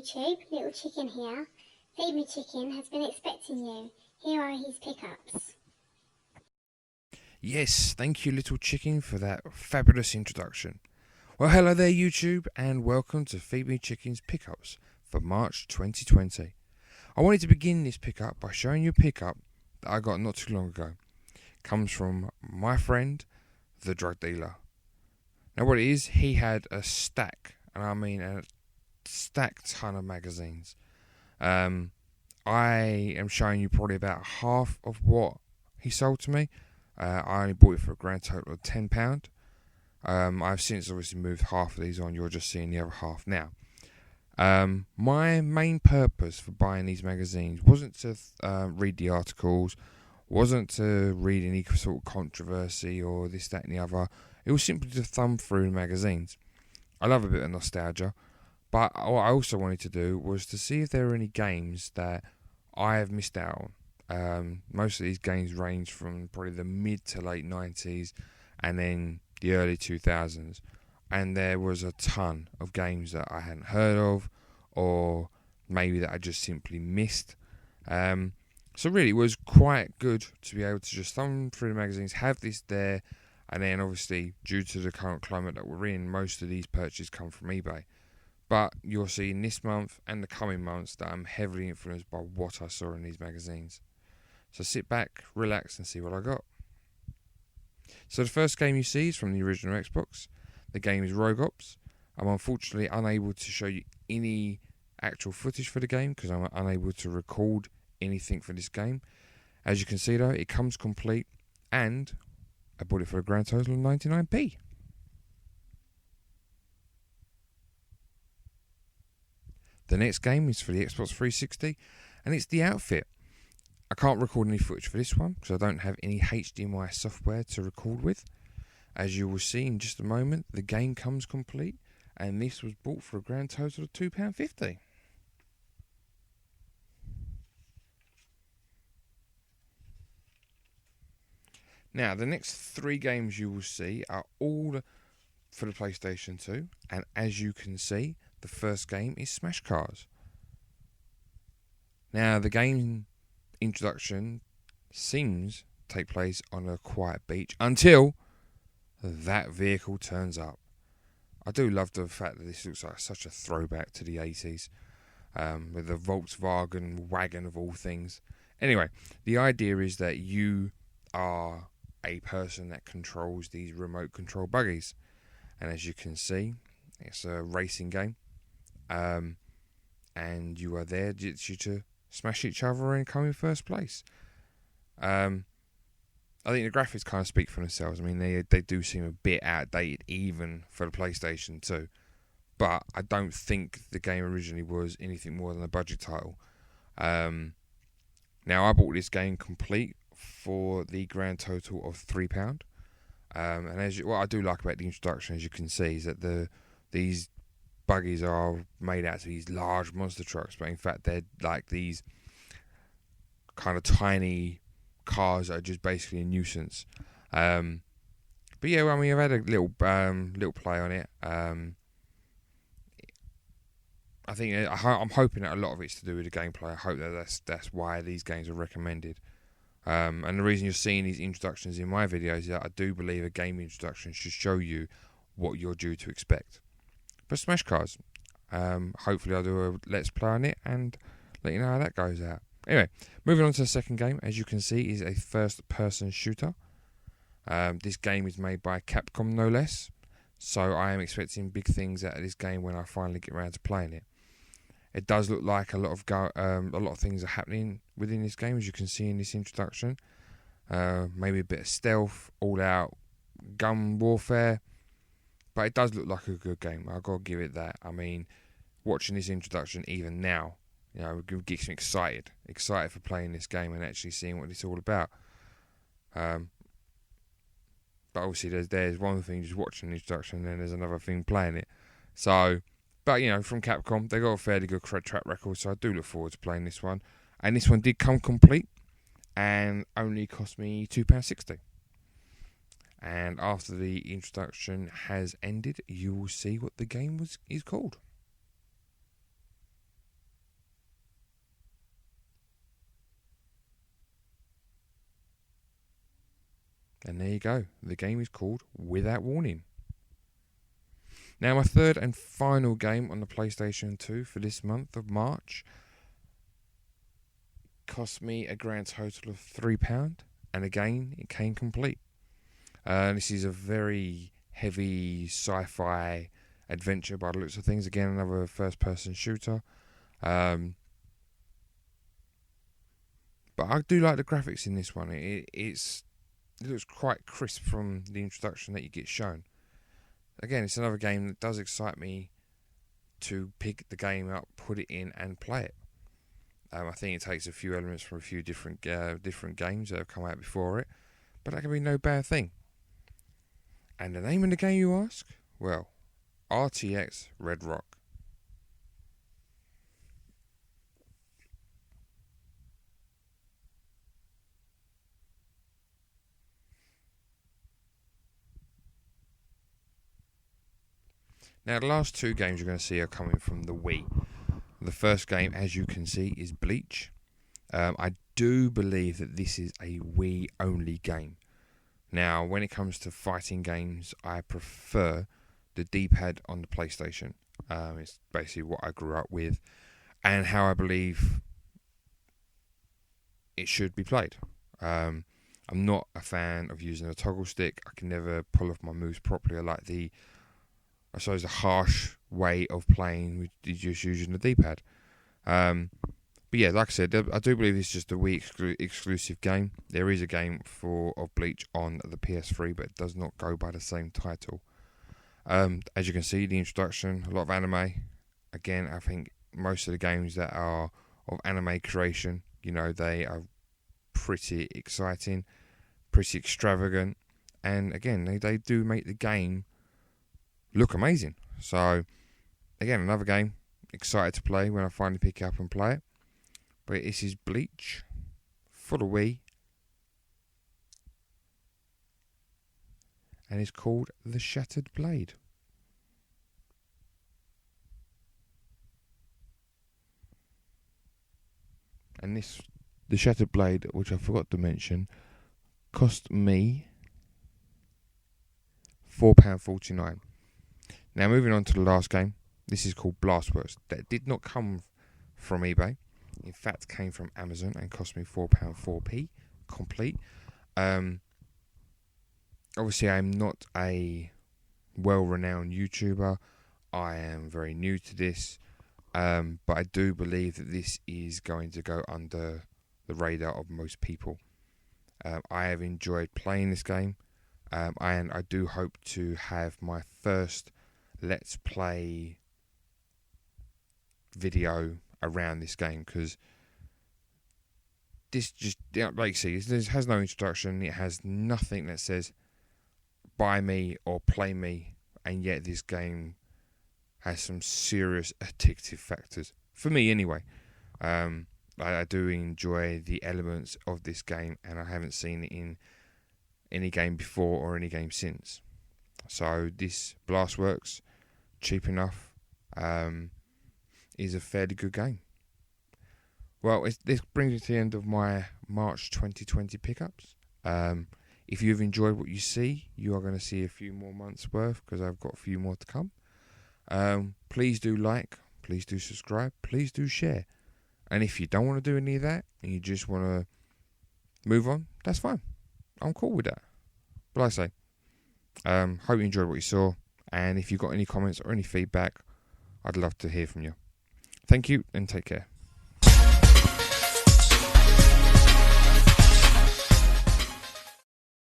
YouTube, Little Chicken here. Feed Me Chicken has been expecting you. Here are his pickups. Yes, thank you, Little Chicken, for that fabulous introduction. Well, hello there, YouTube, and welcome to Feed Me Chicken's pickups for March 2020. I wanted to begin this pickup by showing you a pickup that I got not too long ago. It comes from my friend, the drug dealer. Now, what it is, he had a stack, and I mean a stacked ton of magazines. I am showing you probably about half of what he sold to me. I only bought it for a grand total of £10. I've since obviously moved half of these on. You're just seeing the other half now. My main purpose for buying these magazines wasn't to read the articles, wasn't to read any sort of controversy or this, that and the other. It was simply to thumb through the magazines. I love a bit of nostalgia, but what I also wanted to do was to see if there are any games that I have missed out on. Most of these games range from probably the mid to late 90s and then the early 2000s, and there was a ton of games that I hadn't heard of or maybe that I just simply missed. So really it was quite good to be able to just thumb through the magazines, have this there, and then obviously due to the current climate that we're in, most of these purchases come from eBay. But you'll see in this month and the coming months that I'm heavily influenced by what I saw in these magazines. So sit back, relax, and see what I got. So the first game you see is from the original Xbox. The game is Rogue Ops. I'm unfortunately unable to show you any actual footage for the game because I'm unable to record anything for this game. As you can see though, it comes complete and I bought it for a grand total of 99p. The next game is for the Xbox 360 and it's The Outfit. I can't record any footage for this one because I don't have any HDMI software to record with. As you will see in just a moment, the game comes complete and this was bought for a grand total of £2.50. Now, the next three games you will see are all for the PlayStation 2, and as you can see, the first game is Smash Cars. Now, the game introduction seems to take place on a quiet beach until that vehicle turns up. I do love the fact that this looks like such a throwback to the 80s, with the Volkswagen wagon of all things. Anyway, the idea is that you are a person that controls these remote control buggies, and as you can see, it's a racing game, and you are there to smash each other and come in first place. I think the graphics kind of speak for themselves. I mean, they do seem a bit outdated even for the PlayStation 2, but I don't think the game originally was anything more than a budget title. Now, I bought this game complete for the grand total of £3. And what I do like about the introduction, as you can see, is that these buggies are made out to these large monster trucks, but in fact they're like these kind of tiny cars that are just basically a nuisance. But yeah, well, I mean, I've had a little play on it. I think I'm hoping that a lot of it's to do with the gameplay. I hope that that's why these games are recommended. And the reason you're seeing these introductions in my videos is that I do believe a game introduction should show you what you're due to expect. But Smash Cars, hopefully I'll do a Let's Play on it and let you know how that goes out. Anyway, moving on to the second game, as you can see, is a first-person shooter. This game is made by Capcom, no less, so I am expecting big things out of this game when I finally get around to playing it. It does look like a lot of things are happening within this game, as you can see in this introduction. Maybe a bit of stealth, all-out gun warfare, but it does look like a good game. I've got to give it that. I mean, watching this introduction even now, you know, it gets me excited for playing this game and actually seeing what it's all about. But obviously, there's one thing just watching the introduction, and then there's another thing playing it. So, but you know, from Capcom, they got a fairly good track record, so I do look forward to playing this one. And this one did come complete, and only cost me £2.60. And after the introduction has ended, you will see what the game is called. And there you go. The game is called Without Warning. Now, my third and final game on the PlayStation 2 for this month of March cost me a grand total of £3. And again, it came complete. This is a very heavy sci-fi adventure by the looks of things. Again, another first-person shooter. But I do like the graphics in this one. It looks quite crisp from the introduction that you get shown. Again, it's another game that does excite me to pick the game up, put it in, and play it. I think it takes a few elements from a few different games that have come out before it, but that can be no bad thing. And the name of the game, you ask? Well, RTX Red Rock. Now, the last two games you're going to see are coming from the Wii. The first game, as you can see, is Bleach. I do believe that this is a Wii-only game. Now, when it comes to fighting games, I prefer the D-pad on the PlayStation. It's basically what I grew up with and how I believe it should be played. I'm not a fan of using a toggle stick. I can never pull off my moves properly. I like the harsh way of playing with just using the D-pad. But yeah, like I said, I do believe it's just a Wii exclusive game. There is a game of Bleach on the PS3, but it does not go by the same title. As you can see, the introduction, a lot of anime. Again, I think most of the games that are of anime creation, they are pretty exciting, pretty extravagant, and again, they do make the game look amazing. So, again, another game, excited to play when I finally pick it up and play it. But this is Bleach for the Wii, and it's called The Shattered Blade. And the Shattered Blade, which I forgot to mention, cost me £4.49. Now, moving on to the last game. This is called Blastworks. That did not come from eBay. In fact, came from Amazon and cost me £4.04 complete. Obviously, I'm not a well-renowned YouTuber. I am very new to this. But I do believe that this is going to go under the radar of most people. I have enjoyed playing this game. And I do hope to have my first Let's Play video around this game, because this just, like you see, it has no introduction. It has nothing that says buy me or play me, and yet this game has some serious addictive factors for me anyway. I do enjoy the elements of this game, and I haven't seen it in any game before or any game since. So this Blastworks, cheap enough, is a fairly good game. Well, this brings me to the end of my March 2020 pickups. If you've enjoyed what you see, you are going to see a few more months worth, because I've got a few more to come. Please do like, please do subscribe, please do share. And if you don't want to do any of that and you just want to move on, that's fine. I'm cool with that. But like I say, hope you enjoyed what you saw. And if you've got any comments or any feedback, I'd love to hear from you. Thank you and take care.